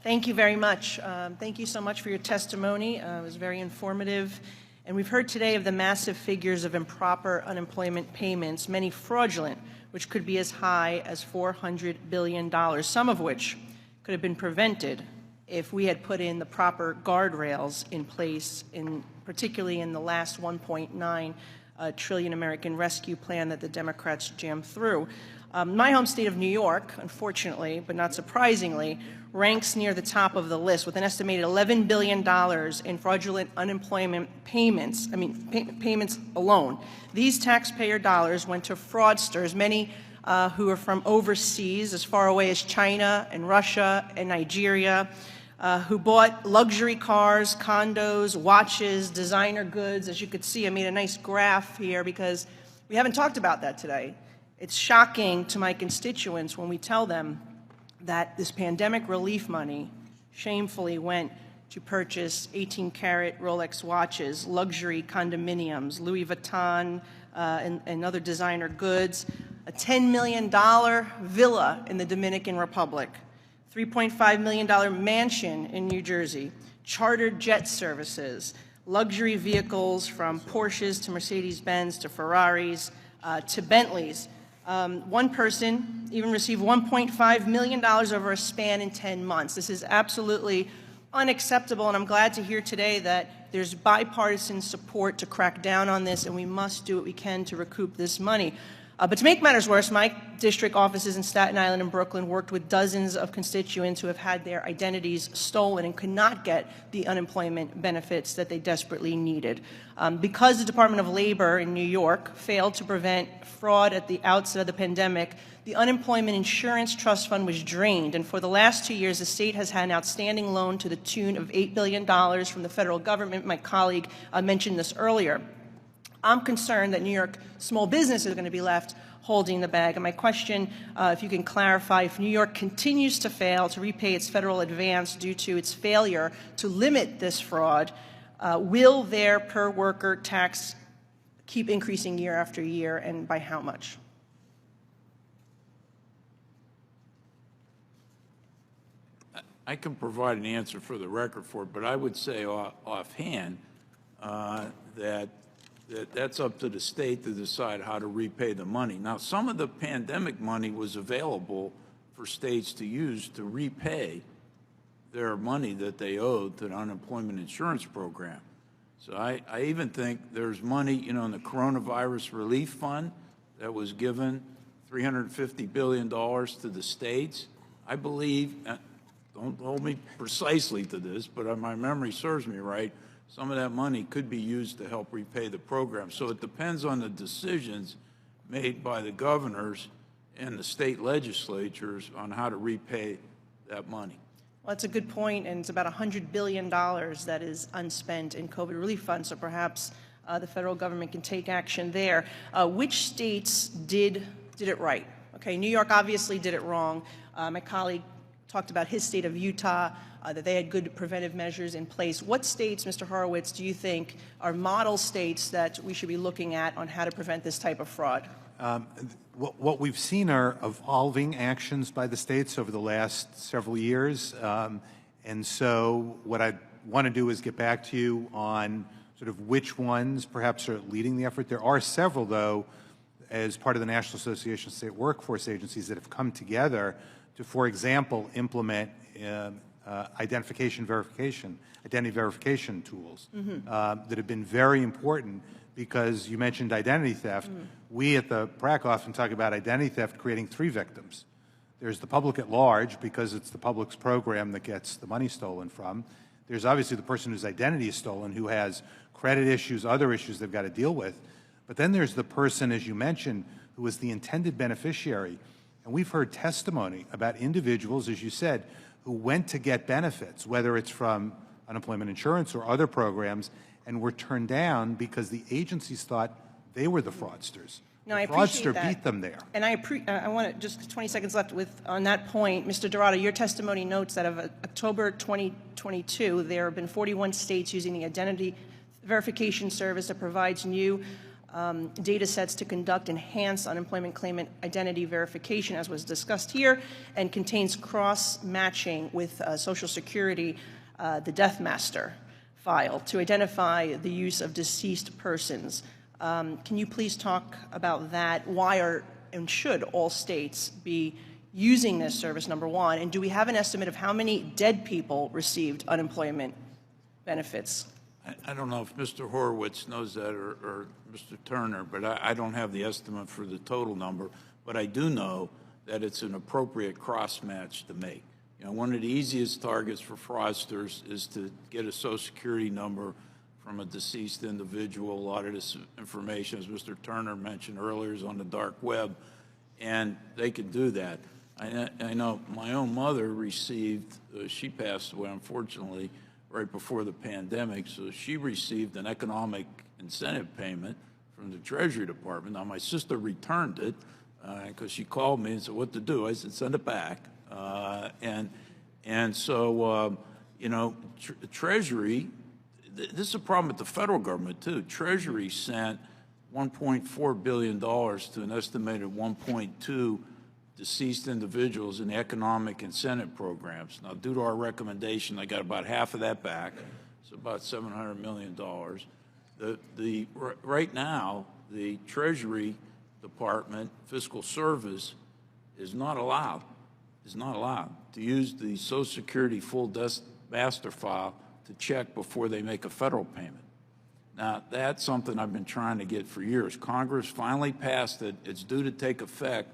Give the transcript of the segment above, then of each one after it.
Thank you very much. Thank you so much for your testimony. It was very informative. And we've heard today of the massive figures of improper unemployment payments, many fraudulent, which could be as high as $400 billion, some of which could have been prevented if we had put in the proper guardrails in place, particularly in the last 1.9 trillion American Rescue Plan that the Democrats jammed through. My home state of New York, unfortunately, but not surprisingly, ranks near the top of the list with an estimated $11 billion in fraudulent unemployment payments, payments alone. These taxpayer dollars went to fraudsters, many who are from overseas, as far away as China and Russia and Nigeria, who bought luxury cars, condos, watches, designer goods. As you could see, I made a nice graph here because we haven't talked about that today. It's shocking to my constituents when we tell them that this pandemic relief money shamefully went to purchase 18-karat Rolex watches, luxury condominiums, Louis Vuitton, and other designer goods, a $10 million villa in the Dominican Republic, $3.5 million mansion in New Jersey, chartered jet services, luxury vehicles from Porsches to Mercedes-Benz to Ferraris to Bentleys. One person even received $1.5 million over a span in 10 months. This is absolutely unacceptable, and I'm glad to hear today that there's bipartisan support to crack down on this, and we must do what we can to recoup this money. But to make matters worse, my district offices in Staten Island and Brooklyn worked with dozens of constituents who have had their identities stolen and could not get the unemployment benefits that they desperately needed. Because the Department of Labor in New York failed to prevent fraud at the outset of the pandemic, the Unemployment Insurance Trust Fund was drained, and for the last 2 years, the state has had an outstanding loan to the tune of $8 billion from the federal government. My colleague mentioned this earlier. I'm concerned that New York small business is going to be left holding the bag. And my question, if you can clarify, if New York continues to fail to repay its federal advance due to its failure to limit this fraud, will their per worker tax keep increasing year after year, and by how much? I can provide an answer for the record for it, but I would say offhand that's up to the state to decide how to repay the money. Now, some of the pandemic money was available for states to use to repay their money that they owed to the unemployment insurance program. So I even think there's money, in the coronavirus relief fund that was given $350 billion to the states. I believe, don't hold me precisely to this, but my memory serves me right, some of that money could be used to help repay the program. So it depends on the decisions made by the governors and the state legislatures on how to repay that money. Well, that's a good point, and it's about $100 billion that is unspent in COVID relief funds, so perhaps the federal government can take action there. Which states did it right? Okay, New York obviously did it wrong. My colleague talked about his state of Utah, that they had good preventive measures in place. What states, Mr. Horowitz, do you think are model states that we should be looking at on how to prevent this type of fraud? What we've seen are evolving actions by the states over the last several years. And so what I want to do is get back to you on sort of which ones perhaps are leading the effort. There are several, though, as part of the National Association of State Workforce Agencies that have come together to, for example, implement identity verification tools that have been very important, because you mentioned identity theft. We at the PRAC often talk about identity theft creating three victims. There's the public at large, because it's the public's program that gets the money stolen from. There's obviously the person whose identity is stolen, who has credit issues, other issues they've got to deal with. But then there's the person, as you mentioned, who is the intended beneficiary. And we've heard testimony about individuals, as you said, who went to get benefits, whether it's from unemployment insurance or other programs, and were turned down because the agencies thought they were the fraudsters. No, the I appreciate fraudster that. beat them there. And I want just 20 seconds left on that point. Mr. Dorado, your testimony notes that of October 2022, there have been 41 states using the identity verification service that provides new data sets to conduct enhanced unemployment claimant identity verification, as was discussed here, and contains cross-matching with Social Security, the Death Master file, to identify the use of deceased persons. Can you please talk about that? Why are and should all states be using this service, number one? And do we have an estimate of how many dead people received unemployment benefits? I don't know if Mr. Horowitz knows that or Mr. Turner, but I don't have the estimate for the total number. But I do know that it's an appropriate cross-match to make. You know, one of the easiest targets for fraudsters is to get a Social Security number from a deceased individual. A lot of this information, as Mr. Turner mentioned earlier, is on the dark web, and they can do that. I know my own mother received, she passed away, unfortunately, right before the pandemic, so she received an economic incentive payment from the Treasury Department. Now, my sister returned it because she called me and said, what to do? I said, send it back. So, you know, Treasury, this is a problem with the federal government, too. Treasury sent $1.4 billion to an estimated 1.2 deceased individuals in economic incentive programs. Now, due to our recommendation, I got about half of that back, so about $700 million. Right now, the Treasury Department Fiscal Service is not allowed to use the Social Security full death master file to check before they make a federal payment. Now, that's something I've been trying to get for years. Congress finally passed it. It's due to take effect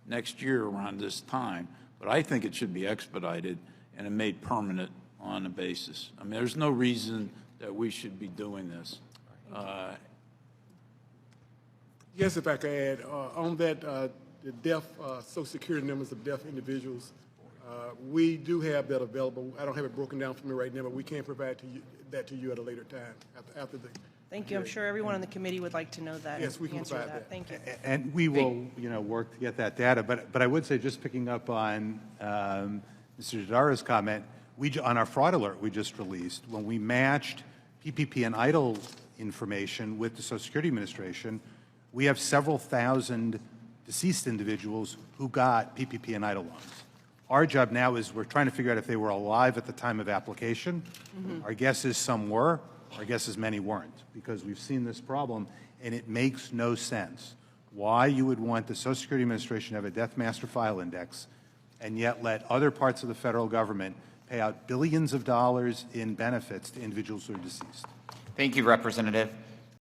next year around this time, but I think it should be expedited and made permanent on a basis. I mean, there's no reason that we should be doing this. Yes, if I could add, on that, the deaf, Social Security numbers of deaf individuals, we do have that available. I don't have it broken down for me right now, but we can provide that to you at a later time after the. Thank you. I'm sure everyone on the committee would like to know that. Yes, we can answer provide that. Thank you. And we will, you know, work to get that data. But I would say, just picking up on Mr. Dodara's comment, on our fraud alert we just released, when we matched PPP and EIDL information with the Social Security Administration, we have several thousand deceased individuals who got PPP and EIDL loans. Our job now is we're trying to figure out if they were alive at the time of application. Mm-hmm. Our guess is some were. Our guess is many weren't, because we've seen this problem, and it makes no sense why you would want the Social Security Administration to have a death master file index and yet let other parts of the federal government pay out billions of dollars in benefits to individuals who are deceased. Thank you, Representative.